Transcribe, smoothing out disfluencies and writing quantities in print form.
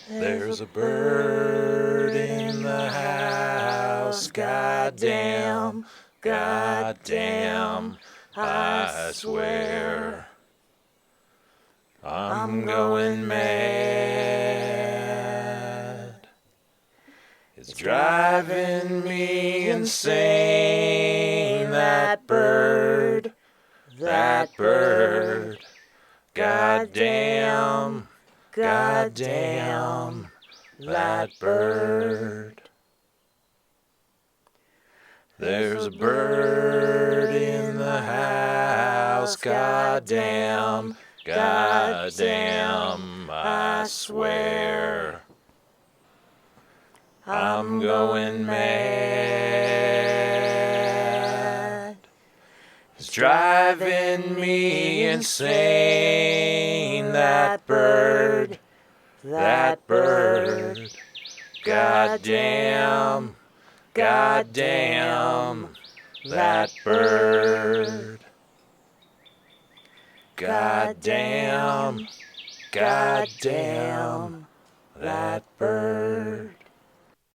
There's a bird in the house, goddamn, goddamn, I swear. I'm going mad. It's driving me insane, that bird, goddamn, goddamn, that bird. There's a bird in the house, goddamn, goddamn, I swear. I'm going mad. It's driving me insane, that bird, goddamn, goddamn, that bird. Goddamn, goddamn, that bird.